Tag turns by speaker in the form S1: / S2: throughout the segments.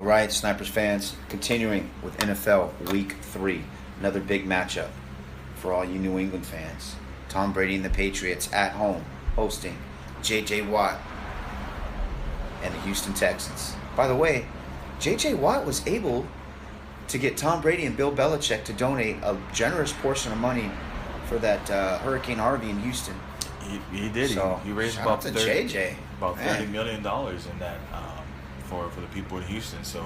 S1: Right, Snipers fans, continuing with NFL Week 3. Another big matchup for all you New England fans. Tom Brady and the Patriots at home hosting J.J. Watt and the Houston Texans. By the way, J.J. Watt was able to get Tom Brady and Bill Belichick to donate a generous portion of money for that Hurricane Harvey in Houston.
S2: He did.
S1: So,
S2: he raised
S1: shout
S2: about
S1: out to
S2: 30,
S1: JJ.
S2: about
S1: Man.
S2: $30 million in that for the people in Houston. So,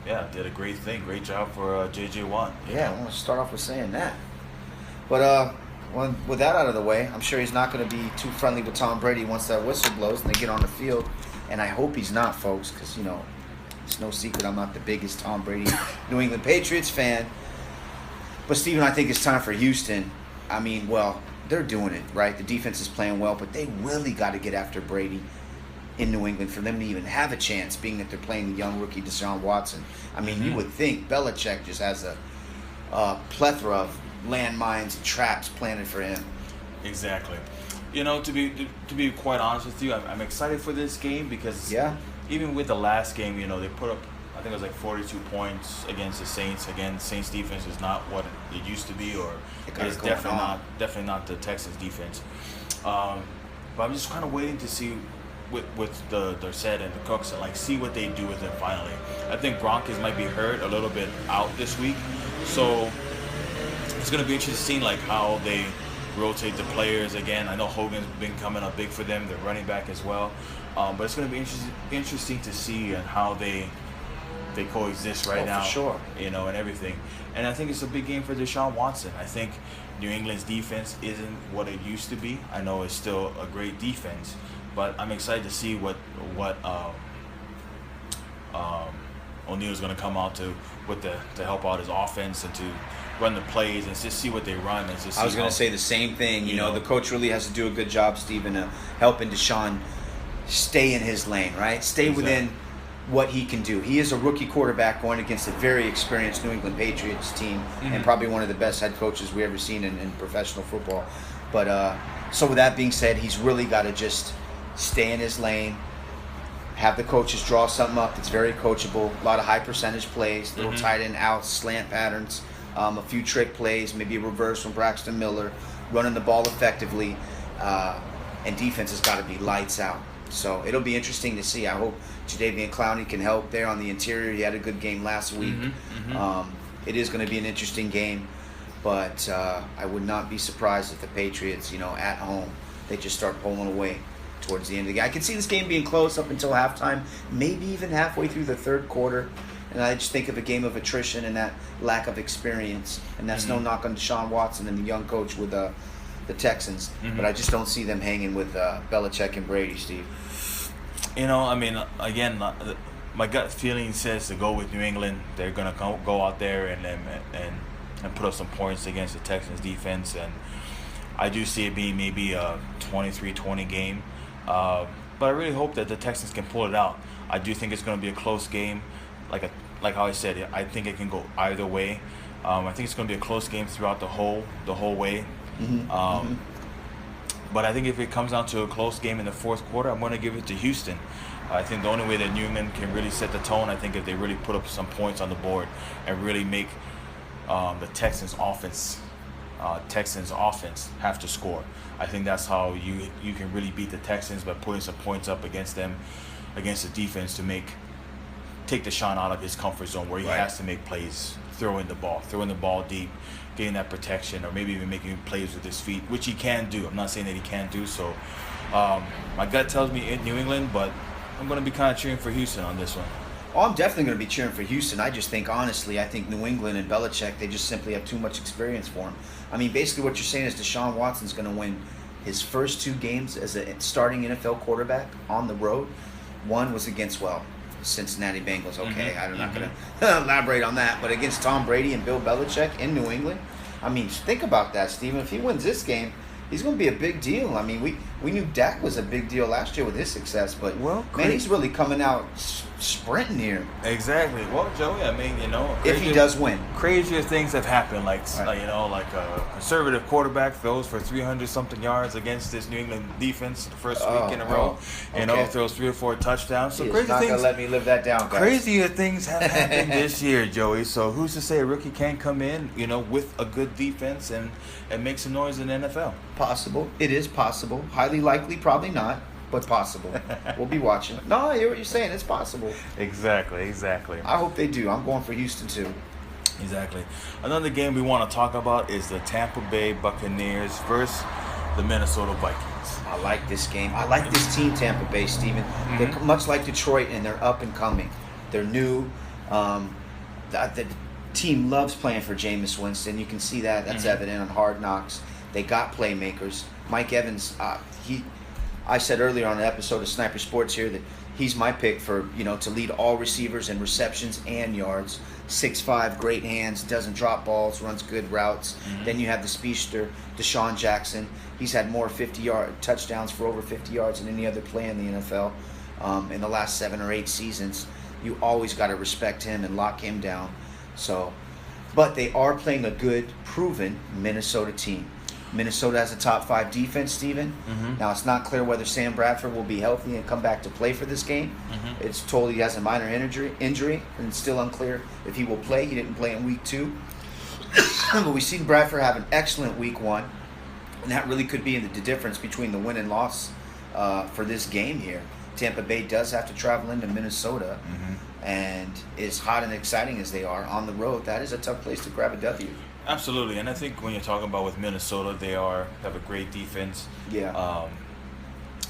S2: yeah, did a great thing. Great job for J.J. Watt.
S1: Yeah, I want to start off with saying that. But with that out of the way, I'm sure he's not going to be too friendly with Tom Brady once that whistle blows and they get on the field. And I hope he's not, folks, because, it's no secret I'm not the biggest Tom Brady New England Patriots fan. But, Steven, I think it's time for Houston. I mean, well, they're doing it, right? The defense is playing well, but they really got to get after Brady in New England for them to even have a chance, being that they're playing the young rookie Deshaun Watson. I mean, you would think Belichick just has a plethora of landmines and traps planted for him.
S2: Exactly. To be quite honest with you, I'm excited for this game because even with the last game, they put up, I think it was like 42 points against the Saints. Again, Saints defense is not what it used to be, or it's definitely not the Texans defense. But I'm just kind of waiting to see with the Dorsett and the Cooks and see what they do with it finally. I think Broncos might be hurt a little bit out this week, so it's going to be interesting to see how they rotate the players again. I know Hogan's been coming up big for them, the running back as well. But it's going to be interesting to see how they coexist right now.
S1: For sure.
S2: And everything. And I think it's a big game for Deshaun Watson. I think New England's defense isn't what it used to be. I know it's still a great defense, but I'm excited to see what O'Neill's going to come out to help out his offense and to run the plays and just see what they run. And just
S1: I was going to say the same thing. The coach really has to do a good job, Steven, helping Deshaun stay in his lane, right? Stay within what he can do. He is a rookie quarterback going against a very experienced New England Patriots team and probably one of the best head coaches we've ever seen in professional football. But so with that being said, he's really got to just stay in his lane, have the coaches draw something up that's very coachable, a lot of high percentage plays, little tight end outs, slant patterns, a few trick plays, maybe a reverse from Braxton Miller, running the ball effectively, and defense has got to be lights out. So it'll be interesting to see. I hope Jadeveon Clowney can help there on the interior. He had a good game last week. It is going to be an interesting game, but I would not be surprised if the Patriots, at home, they just start pulling away towards the end of the game. I can see this game being close up until halftime, maybe even halfway through the third quarter. And I just think of a game of attrition and that lack of experience. And that's no knock on Deshaun Watson and the young coach with the Texans. But I just don't see them hanging with Belichick and Brady, Steve.
S2: Again, my gut feeling says to go with New England. They're going to go out there and put up some points against the Texans defense. And I do see it being maybe a 23-20 game. But I really hope that the Texans can pull it out. I do think it's going to be a close game. Like how I said, I think it can go either way. I think it's going to be a close game throughout the whole way. But I think if it comes down to a close game in the fourth quarter, I'm going to give it to Houston. I think the only way that New England can really set the tone, I think if they really put up some points on the board and really make the Texans offense have to score. I think that's how you can really beat the Texans, by putting some points up against them, against the defense, to take Deshaun out of his comfort zone where he has to make plays, throwing the ball deep, getting that protection, or maybe even making plays with his feet, which he can do. I'm not saying that he can't do so. My gut tells me in New England, but I'm going to be kind of cheering for Houston on this one.
S1: Oh, I'm definitely going to be cheering for Houston. I just think, honestly, New England and Belichick, they just simply have too much experience for him. I mean, basically what you're saying is Deshaun Watson's going to win his first 2 games as a starting NFL quarterback on the road. One was against, Cincinnati Bengals. Okay, I'm not going to elaborate on that. But against Tom Brady and Bill Belichick in New England, I mean, think about that, Steven. If he wins this game, he's going to be a big deal. I mean, We knew Dak was a big deal last year with his success, but
S2: Well,
S1: man, he's really coming out sprinting here.
S2: Exactly. Well, Joey, I mean,
S1: If he does win.
S2: crazier things have happened. Like,
S1: Right.
S2: like a conservative quarterback throws for 300-something yards against this New England defense the first week in a row.
S1: Okay.
S2: Throws 3 or 4 touchdowns. So
S1: He's
S2: crazy
S1: not
S2: things.
S1: gonna let me live that down, guys.
S2: Crazier things have happened this year, Joey. So who's to say a rookie can't come in, with a good defense and make some noise in the NFL?
S1: Possible. It is possible. Highly likely, probably not, but possible. We'll be watching. No, I hear what you're saying. It's possible.
S2: Exactly.
S1: I hope they do. I'm going for Houston too.
S2: Exactly. Another game we want to talk about is the Tampa Bay Buccaneers versus the Minnesota Vikings.
S1: I like this game. I like this team, Tampa Bay, Steven. They're much like Detroit, and they're up and coming. They're new. The team loves playing for Jameis Winston. You can see that. That's evident on Hard Knocks. They got playmakers. Mike Evans, I said earlier on an episode of Sniper Sports here that he's my pick for, to lead all receivers in receptions and yards. 6'5", great hands, doesn't drop balls, runs good routes. Then you have the speedster, Deshaun Jackson. He's had more 50-yard touchdowns for over 50 yards than any other player in the NFL in the last 7 or 8 seasons. You always got to respect him and lock him down. But they are playing a good, proven Minnesota team. Minnesota has a top 5 defense, Steven. Now, it's not clear whether Sam Bradford will be healthy and come back to play for this game. It's told he has a minor injury, and it's still unclear if he will play. He didn't play in week 2. But we've seen Bradford have an excellent week 1, and that really could be the difference between the win and loss for this game here. Tampa Bay does have to travel into Minnesota, and as hot and exciting as they are on the road, that is a tough place to grab a W.
S2: Absolutely, and I think when you're talking about with Minnesota, they have a great defense.
S1: Yeah.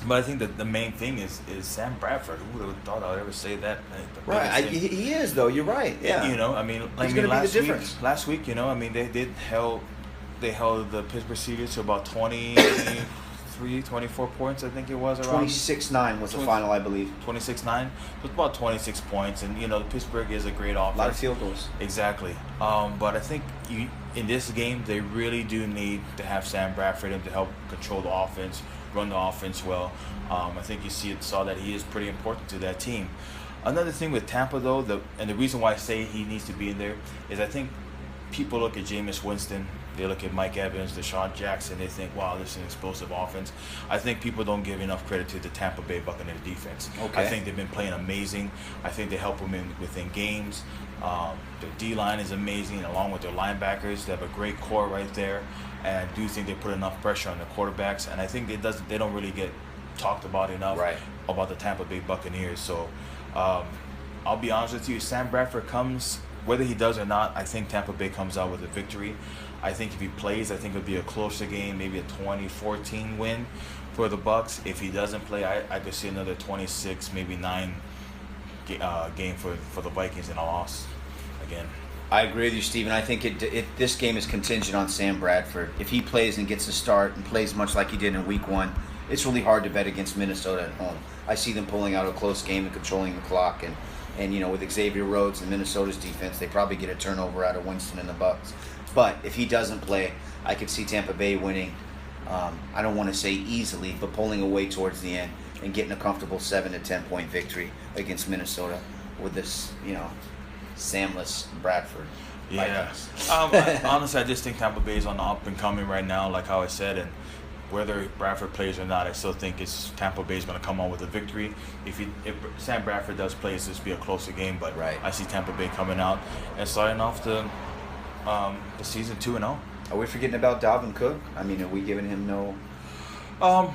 S2: But I think that the main thing is Sam Bradford. Who would have thought I'd ever say that?
S1: Right, he is though. You're right. Yeah.
S2: He's gonna be the
S1: difference.
S2: Last week, they held the Pittsburgh Steelers to about 24 points. I think it was around
S1: 26-9 was the final, I believe.
S2: 26-9. It was about 26 points, and Pittsburgh is a great offense.
S1: A lot of field goals.
S2: Exactly. But I think in this game they really do need to have Sam Bradford in to help control the offense, run the offense well. I think you saw that he is pretty important to that team. Another thing with Tampa though, and the reason why I say he needs to be in there is I think people look at Jameis Winston, they look at Mike Evans, Deshaun Jackson, they think, wow, this is an explosive offense. I think people don't give enough credit to the Tampa Bay Buccaneers defense.
S1: Okay.
S2: I think they've been playing amazing. I think they help them within games. Their D-line is amazing, along with their linebackers. They have a great core right there, and I do think they put enough pressure on the quarterbacks, and I think they don't really get talked about enough about the Tampa Bay Buccaneers. So I'll be honest with you, Sam Bradford comes, whether he does or not, I think Tampa Bay comes out with a victory. I think if he plays, I think it'll be a closer game, maybe a 20-14 win for the Bucs. If he doesn't play, I could see another 26, maybe 9 game for the Vikings and a loss again.
S1: I agree with you, Steven. I think this game is contingent on Sam Bradford. If he plays and gets a start and plays much like he did in week 1, it's really hard to bet against Minnesota at home. I see them pulling out a close game and controlling the clock. And with Xavier Rhodes and Minnesota's defense, they probably get a turnover out of Winston and the Bucs. But if he doesn't play, I could see Tampa Bay winning. I don't want to say easily, but pulling away towards the end and getting a comfortable 7 to 10 point victory against Minnesota with this, Samless Bradford.
S2: Yeah. Honestly, I just think Tampa Bay is on the up and coming right now, like how I said, and whether Bradford plays or not, I still think Tampa Bay is going to come on with a victory. If Sam Bradford does play, it's just be a closer game, but I see Tampa Bay coming out and starting off the season 2-0.
S1: Are we forgetting about Dalvin Cook? I mean, are we giving him no?
S2: I'll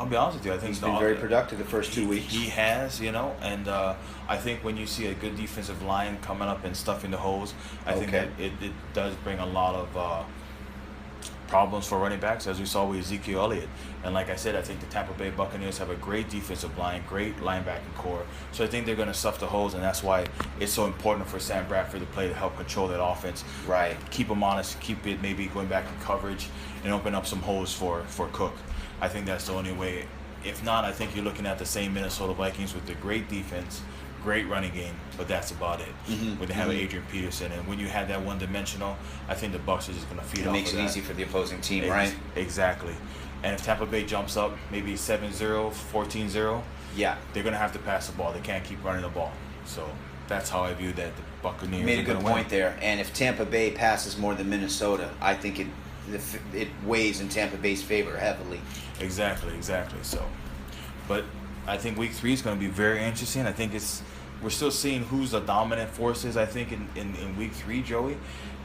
S2: be honest with you. I think
S1: he's been very productive the first 2 weeks.
S2: He has, and I think when you see a good defensive line coming up and stuffing the holes, I think that it does bring a lot of problems for running backs, as we saw with Ezekiel Elliott. And like I said, I think the Tampa Bay Buccaneers have a great defensive line, great linebacking core. So I think they're going to stuff the holes, and that's why it's so important for Sam Bradford to play to help control that offense.
S1: Right.
S2: Keep them honest, keep it maybe going back in coverage, and open up some holes for Cook. I think that's the only way. If not, I think you're looking at the same Minnesota Vikings with the great defense, great running game, but that's about it. When they have Adrian Peterson, and when you have that one-dimensional, I think the Bucs are just going to feed off of that.
S1: It makes it easy for the opposing team, right?
S2: Exactly. And if Tampa Bay jumps up maybe 7-0, 14-0,
S1: Yeah.
S2: they're going to have to pass the ball. They can't keep running the ball. So that's how I view that the Buccaneers
S1: You made a
S2: are
S1: good
S2: gonna
S1: point
S2: win.
S1: there. And if Tampa Bay passes more than Minnesota, I think it weighs in Tampa Bay's favor heavily.
S2: Exactly. So, but I think week 3 is going to be very interesting. I think we're still seeing who's the dominant forces, I think, in week 3, Joey.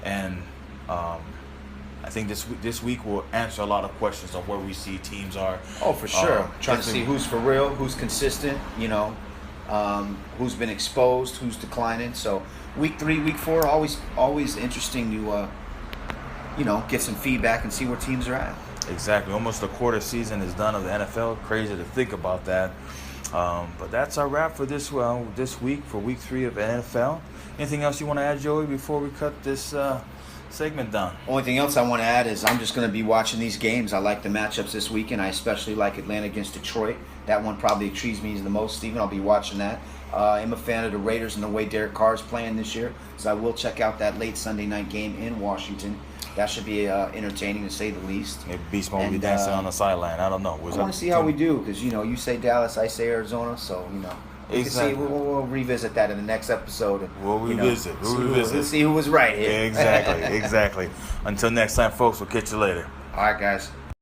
S2: And I think this week will answer a lot of questions of where we see teams are.
S1: Oh, for sure. Trying to
S2: definitely-
S1: see who's for real, who's consistent, who's been exposed, who's declining. So week 3, week 4, always interesting to, get some feedback and see where teams are at.
S2: Exactly. Almost a quarter season is done of the NFL. Crazy to think about that. But that's our wrap for this week, for week 3 of NFL. Anything else you want to add, Joey, before we cut this segment down?
S1: Only thing else I want to add is I'm just going to be watching these games. I like the matchups this weekend. I especially like Atlanta against Detroit. That one probably intrigues me the most, Steven. I'll be watching that. I'm a fan of the Raiders and the way Derek Carr is playing this year, so I will check out that late Sunday night game in Washington. That should be entertaining, to say the least.
S2: Maybe Beast Mode will be dancing on the sideline. I don't know.
S1: I want to see how we do, because you say Dallas, I say Arizona, so
S2: Exactly.
S1: We'll revisit that in the next episode.
S2: We'll revisit.
S1: We'll see who was right here.
S2: Exactly. Until next time, folks. We'll catch you later.
S1: All right, guys.